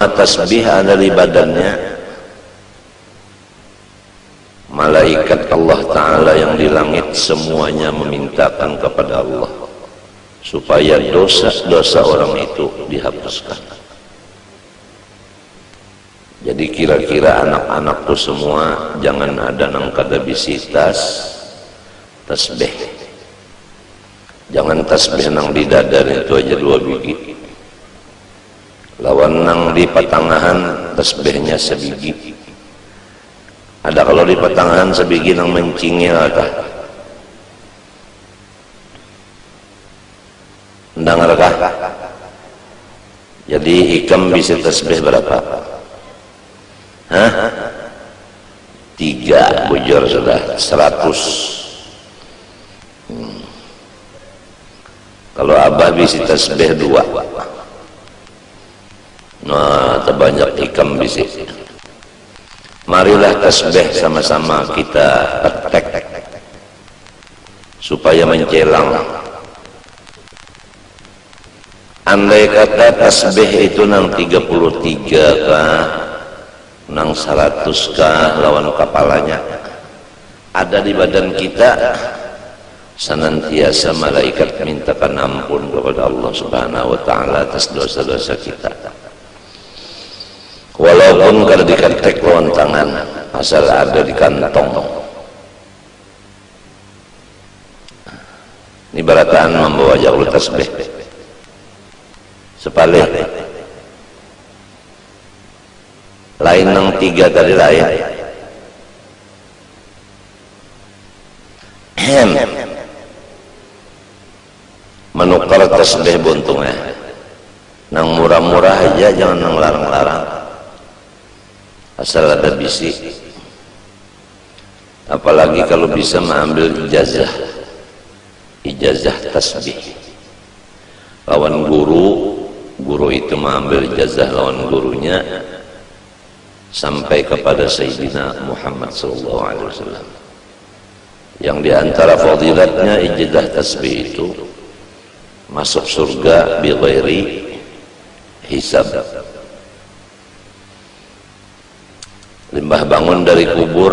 maka tasbih ada di badannya. Malaikat Allah Ta'ala yang di langit semuanya memintakan kepada Allah supaya dosa-dosa orang itu dihapuskan. Jadi kira-kira anak-anakku semua jangan ada nang kada bisitas tasbih. Jangan tasbih nang di dada itu aja 2 biji. Lawan nang di patangahan tasbihnya sebiji. Ada kalau di patangahan sebiji nang mencingil kah? Ndang kah? Jadi ikam bisa tasbih berapa? Hah? 3 bujur sudah 100. Kalau abah bisa tasbih 2. Nah, terbanyak ikam bisa. Marilah tasbih sama-sama kita praktek supaya mencelang. Andai kata tasbih itu nang 33 kah, nang 100 kah lawan kepalanya ada di badan kita, senantiasa malaikat mintakan ampun kepada Allah Subhanahu wa Ta'ala atas dosa-dosa kita. Walaupun kada diketek lawan tangan, asal ada di kantong. Ini barataan membawa jauh tasbih. Sepalik. Lain nang 3 tadi lain. Menukar tasbih buntungnya. Nang murah-murah aja, jangan nang larang-larang. Asal ada bisi. Apalagi kalau bisa mengambil ijazah tasbih lawan guru itu mengambil ijazah lawan gurunya sampai kepada Sayyidina Muhammad SAW, yang diantara fadilatnya ijazah tasbih itu masuk surga bi ghairi hisab. Limbah bangun dari kubur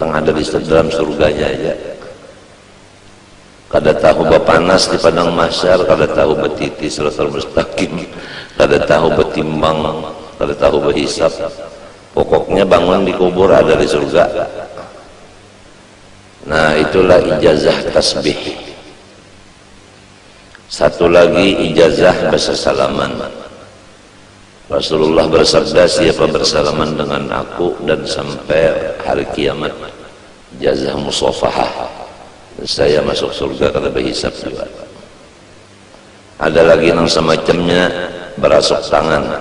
tengah ada di dalam surganya aja. Kada tahu bepanas di padang mahsyar, kada tahu betiti siratal mustaqim, kada tahu betimbang, kada tahu berhisab. Pokoknya bangun di kubur ada di surga. Nah, itulah ijazah tasbih. Satu lagi ijazah bersalaman. Rasulullah bersabda, siapa bersalaman dengan aku dan sampai hari kiamat, ijazah musafahah, saya masuk surga kada berhisab juga. Ada lagi yang semacamnya berasuk tangan.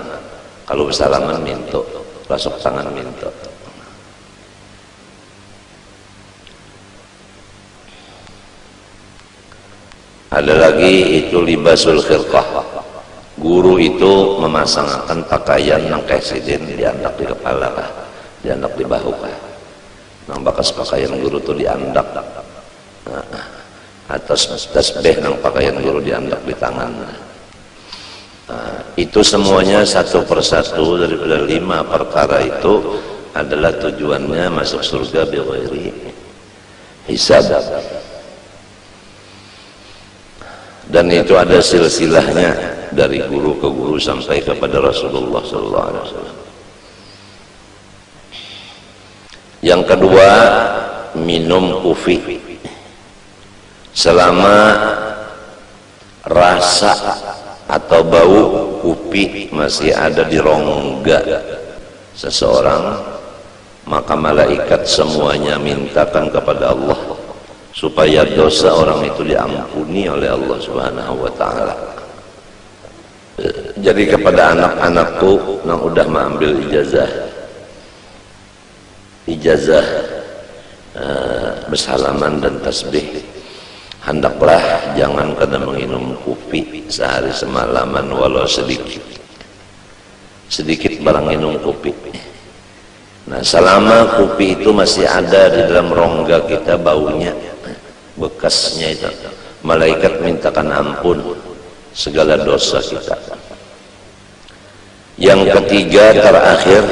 Kalau bersalaman minto, berasuk tangan minto. Ada lagi itu libasul khirqah. Guru itu memasangkan pakaian nang presiden diandak di kepala kah, diandak di bahu kah. Nang bakas pakaian guru itu diandak. Atas tasbih nang pakaian guru diandak di tangan. Itu semuanya satu persatu daripada 5 perkara itu adalah tujuannya masuk surga bi ghairi hisab. Dan itu ada silsilahnya dari guru ke guru sampai kepada Rasulullah SAW. Yang kedua, minum kufi. Selama rasa atau bau kupi masih ada di rongga seseorang, maka malaikat semuanya mintakan kepada Allah supaya dosa orang itu diampuni oleh Allah Subhanahu wa Ta'ala. Jadi kepada anak-anakku yang udah mengambil ijazah bersalaman dan tasbih, hendaklah jangan kena menginum kopi sehari semalaman walau sedikit barang minum kopi. Nah, selama kopi itu masih ada di dalam rongga kita, baunya, bekasnya itu, malaikat mintakan ampun segala dosa kita. Yang ketiga terakhir,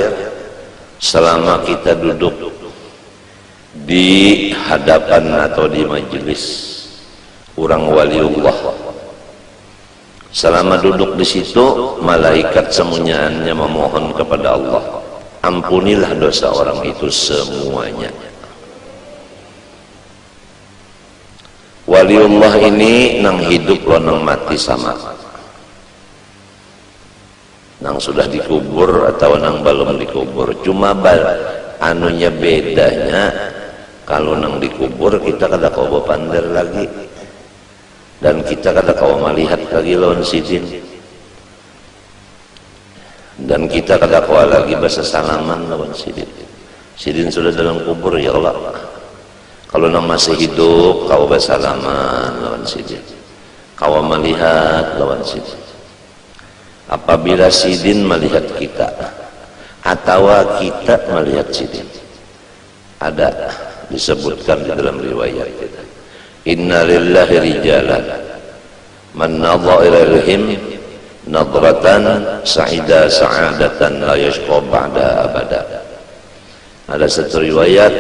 selama kita duduk di hadapan atau di majelis orang waliullah, selama duduk di situ, malaikat semuanya memohon kepada Allah, ampunilah dosa orang itu semuanya. Waliullah ini nang hidup lo nang mati sama, nang sudah dikubur atau nang belum dikubur. Cuma anunya bedanya, kalau nang dikubur kita kada kau pander lagi, dan kita kada kau melihat lagi lawan sidin, dan kita kada kau lagi bahasa salaman lawan sidin. Sidin sudah dalam kubur, ya Allah. Kalau nang masih hidup kau bahasa salaman lawan sidin, kau melihat lawan sidin. Apabila sidin melihat kita atau kita melihat sidin, ada disebutkan di dalam riwayat kita, inna lillahi rijalan man nadha ilaihim nadratan sa'ida sa'adatan la yashqa ba'da abada. Ada satu riwayat,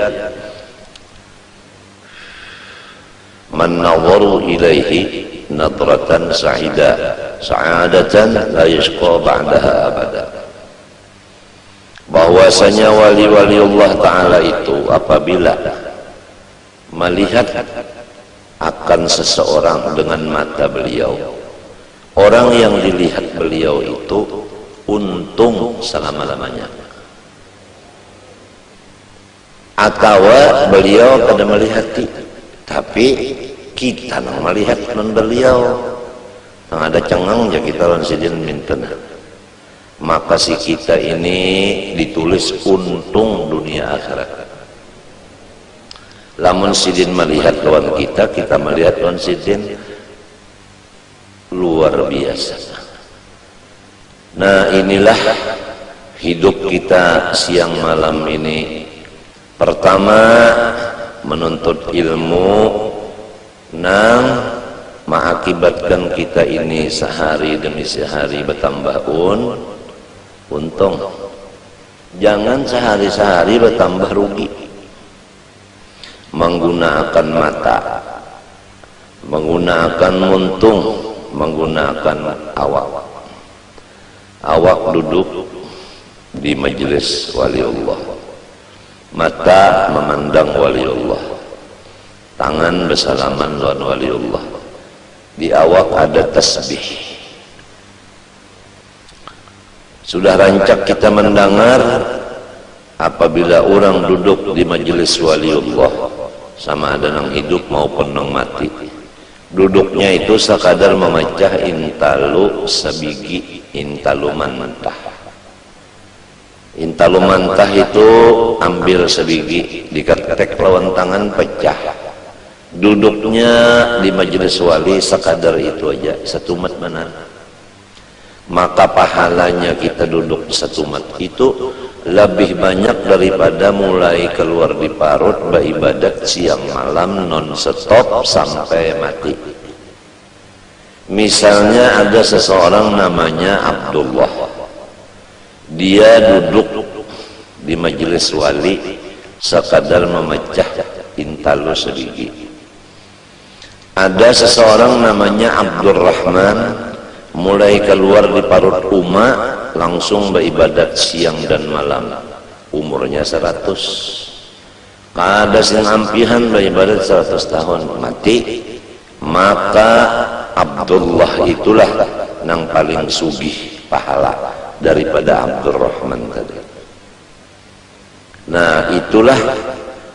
man nadharu ilaihi nadratan sa'adatan la yashqa ba'daha abada. Bahwasanya wali-wali Allah Ta'ala itu apabila melihat akan seseorang dengan mata beliau, orang yang dilihat beliau itu untung selama-lamanya, atau beliau pada melihati tapi kita nang melihat non beliau, nang ada cengang ya kita lan sidin minten, maka si kita ini ditulis untung dunia akhirat. Lamun sidin melihat lawan kita, kita melihat lawan sidin, luar biasa. Nah, inilah hidup kita siang malam ini. Pertama, menuntut ilmu nang mengakibatkan kita ini sehari demi sehari bertambah untung. Jangan sehari-sehari bertambah rugi. Menggunakan mata, menggunakan muntung, menggunakan awak duduk di majelis waliullah, mata memandang waliullah, tangan bersalaman lawan waliullah, di awak ada tasbih. Sudah rancak kita mendengar apabila orang duduk di majelis waliullah, sama ada nang hidup maupun nang mati, duduknya itu sekadar memecah intalu sabigi, intalu mantah. Intalu mantah itu ambil sebigi, diketek lawan tangan pecah. Duduknya di majelis wali sekadar itu aja, satu mat benar. Maka pahalanya kita duduk satu mat itu lebih banyak daripada mulai keluar di parut beribadat siang malam non stop sampai mati. Misalnya ada seseorang namanya Abdullah, dia duduk di majelis wali sekadar memecah intalu sebiji. Ada seseorang namanya Abdurrahman, mulai keluar di parut Uma langsung beribadat siang dan malam, umurnya 100. Kada sing ampihan beribadat 100 tahun mati. Maka Abdullah itulah yang paling sugih pahala daripada Abdurrahman tadi. Nah, itulah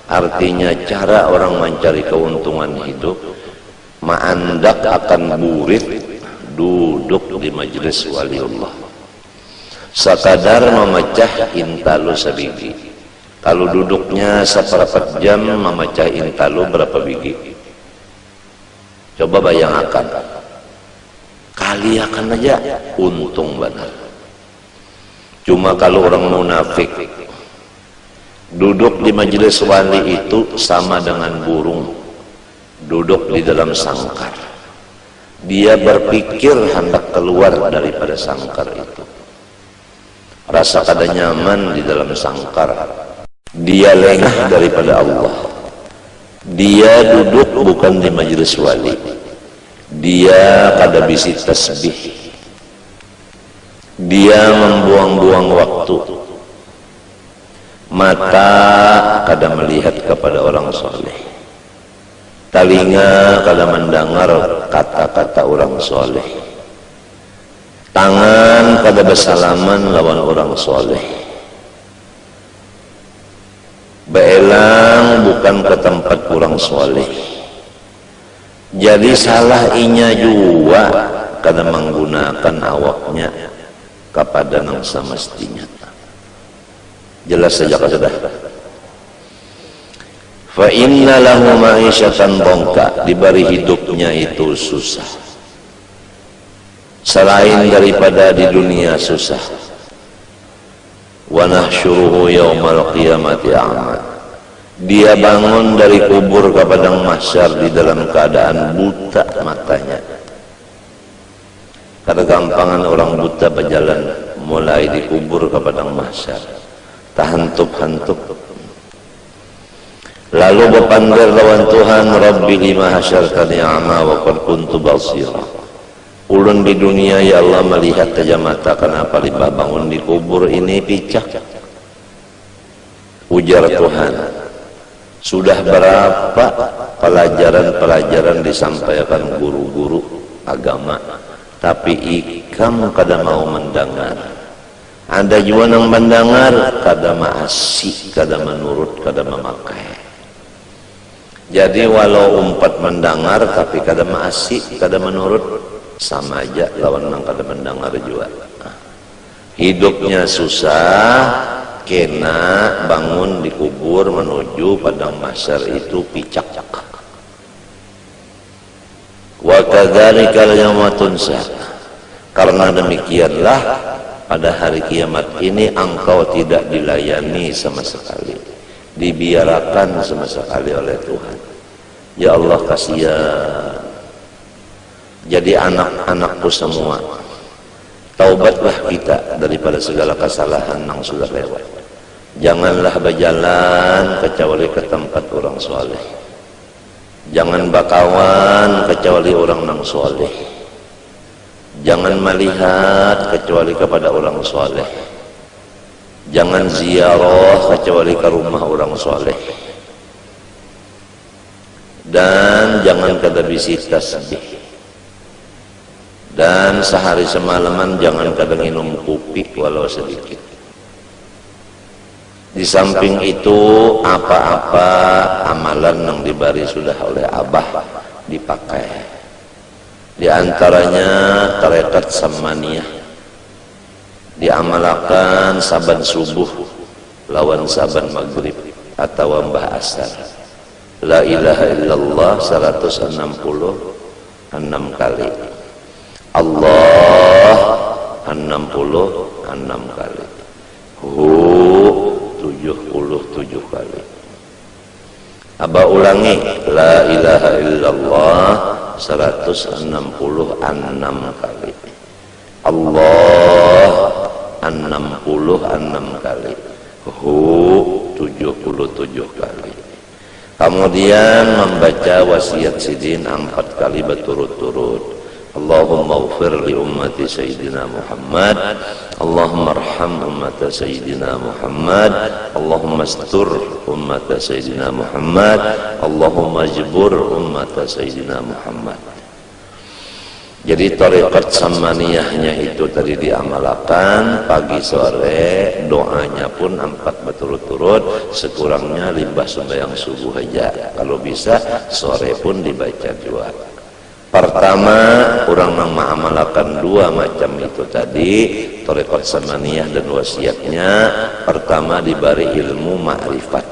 artinya cara orang mencari keuntungan hidup, ma'andak akan burit duduk di majelis waliullah, sekadar memecah intalu sabigi. Kalau duduknya seperempat jam memecah intalu berapa biji? Coba bayangkan, kali akan aja untung benar. Cuma kalau orang munafik duduk di majelis wali itu sama dengan burung duduk di dalam sangkar. Dia berpikir hendak keluar daripada sangkar itu. rasa kada nyaman di dalam sangkar, dia lengah daripada Allah, dia duduk bukan di majelis wali, dia kada bisi tasbih, dia membuang-buang waktu, mata kada melihat kepada orang soleh, telinga kada mendengar kata-kata orang soleh, tangan kada bersalaman lawan orang soleh, beelang bukan ke tempat orang soleh. Jadi salah inya juga kada menggunakan awaknya kepada yang semestinya. Jelas saja sudah. Fa inna lahu ma'isyatan dongka, diberi hidupnya itu susah, selain daripada di dunia susah. Wa nahsyuruhu yaumal qiyamati a'ma, dia bangun dari kubur ke padang mahsyar di dalam keadaan buta matanya. Kada gampangan orang buta berjalan mulai di kubur ke padang mahsyar, tahantup-hantup. Lalu berpanggil lawan Tuhan, Rabbi lima hasyartani a'ma wa qad kuntu basira. Ulun di dunia ya Allah melihat saja mata, kenapa libah bangun di kubur ini picak? Ujar Tuhan, sudah berapa pelajaran-pelajaran disampaikan guru-guru agama, tapi ikam kada mau mendengar. Ada juga yang mendengar kada maasih, kada menurut, kada memakai. Jadi walau umpat mendengar tapi kada maasih, kada menurut, sama aja lawan nang kada mendengar juga. Hidupnya susah, kena bangun di kubur menuju padang mahsyar itu picak. Wa kadzalika yauma tunsa, karena demikianlah pada hari kiamat ini engkau tidak dilayani sama sekali, dibiarkan sama sekali oleh Tuhan. Ya Allah kasihan. Jadi anak-anakku semua, taubatlah kita daripada segala kesalahan yang sudah lewat. Janganlah berjalan kecuali ke tempat orang soleh, jangan bakawan kecuali orang yang soleh, jangan melihat kecuali kepada orang soleh, jangan ziarah kecuali ke rumah orang soleh, dan jangan kada bisi tasbih, dan sehari semalaman jangan kada minum kopi walau sedikit. Di samping itu apa-apa amalan yang diberi sudah oleh Abah dipakai. Di antaranya tarekat samaniyah diamalkan saban subuh lawan saban maghrib atau mbah asar. La ilaha illallah 166 kali. Allah 66 kali. Hu 77 kali. Abah ulangi, la ilaha illallah 166 kali. Allah 66 kali. Hu 77 kali. Kemudian membaca wasiat sidin 4 kali berturut-turut. Allahumma ighfir li ummati Sayyidina Muhammad, Allahumma arham ummata Sayyidina Muhammad, Allahumma astur ummata Sayyidina Muhammad, Allahumma jbur ummata Sayyidina Muhammad. Jadi tarekat samaniyahnya itu tadi diamalkan pagi sore, doanya pun 4 berturut-turut, sekurangnya limbah sembahyang subuh aja. Kalau bisa sore pun dibaca juga. Pertama, orang yang mengamalkan 2 macam itu tadi, tarekat samaniyah dan wasiatnya. Pertama diberi ilmu ma'rifat.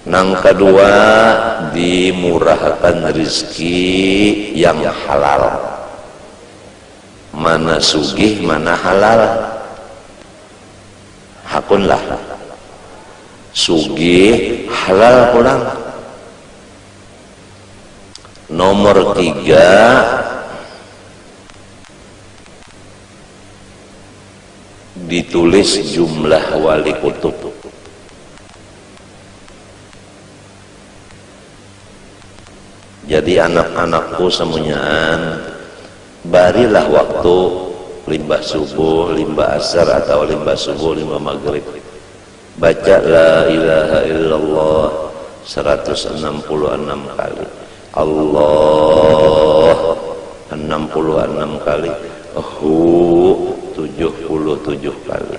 Yang kedua dimurahkan rezeki yang halal. Mana sugih, mana halal. Hakunlah. Sugih, halal pulang. Nomor 3, ditulis jumlah wali kutub. Jadi anak-anakku semuanyaan, barilah waktu limbah subuh, limbah asar atau limbah subuh, limbah maghrib, baca la ilaha illallah 166 kali, Allah 66 kali, Hu 77 kali.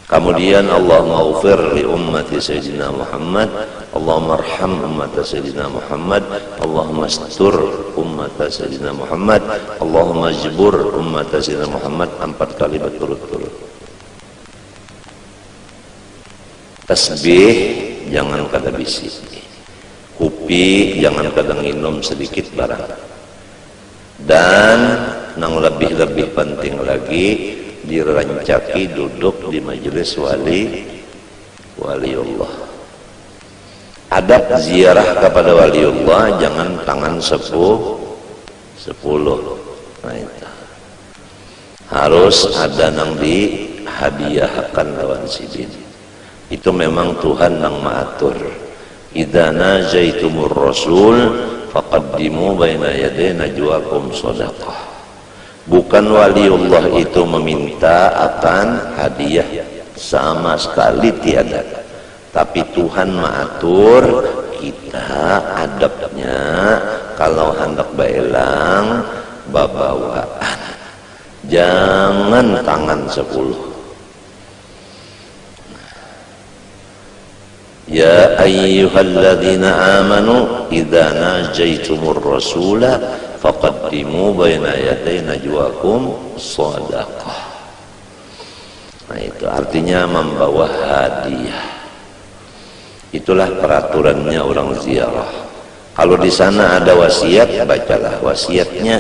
Kemudian Allahumma ghfir li ummati Sayyidina Muhammad, Allahumma arham ummata Sayyidina Muhammad, Allahumma astur ummata Sayyidina Muhammad, Allahumma jibur ummata Sayyidina Muhammad 4 kali berturut-turut. Tasbih jangan kada bisi, kupi jangan kada nginum sedikit barang. Dan nang lebih-lebih penting lagi, dirancaki duduk di majelis waliullah. Adab ziarah kepada waliullah jangan tangan 10. Nah, itu harus ada nang dihadiahkan lawan sidin. Itu memang Tuhan nang maatur. Idza najaitumur rasul faqaddimu baina yaday najwakum shadaqah. Bukan waliullah itu meminta akan hadiah, sama sekali tiada. Tapi Tuhan mengatur kita adabnya kalau hendak baelang babawaan. Jangan tangan 10. Ya ayyuhalladzina amanu idza najaitumur rasula faqaddimu baina yaday najwakum shadaqah. Nah, itu artinya membawa hadiah. Itulah peraturannya orang ziarah. Kalau di sana ada wasiat, bacalah wasiatnya.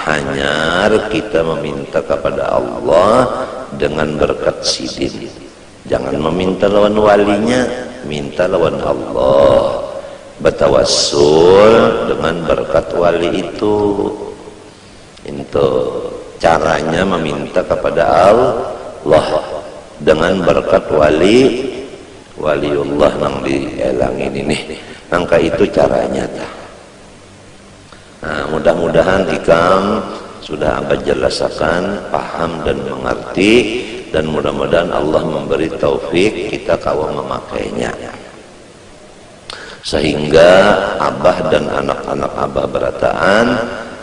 Hanya kita meminta kepada Allah dengan berkat sidin. Jangan meminta lawan walinya, minta lawan Allah. Bertawassul dengan berkat wali itu. Itu caranya meminta kepada Allah dengan berkat waliullah nang dielangin ini. Maka itu caranya. Nah, mudah-mudahan ikam sudah abad jelaskan, paham dan mengerti, dan mudah-mudahan Allah memberi taufik kita kawa memakainya. Sehingga abah dan anak-anak abah berataan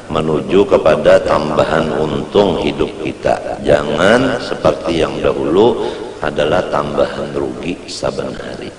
menuju kepada tambahan untung hidup kita. Jangan seperti yang dahulu adalah tambahan rugi saban hari.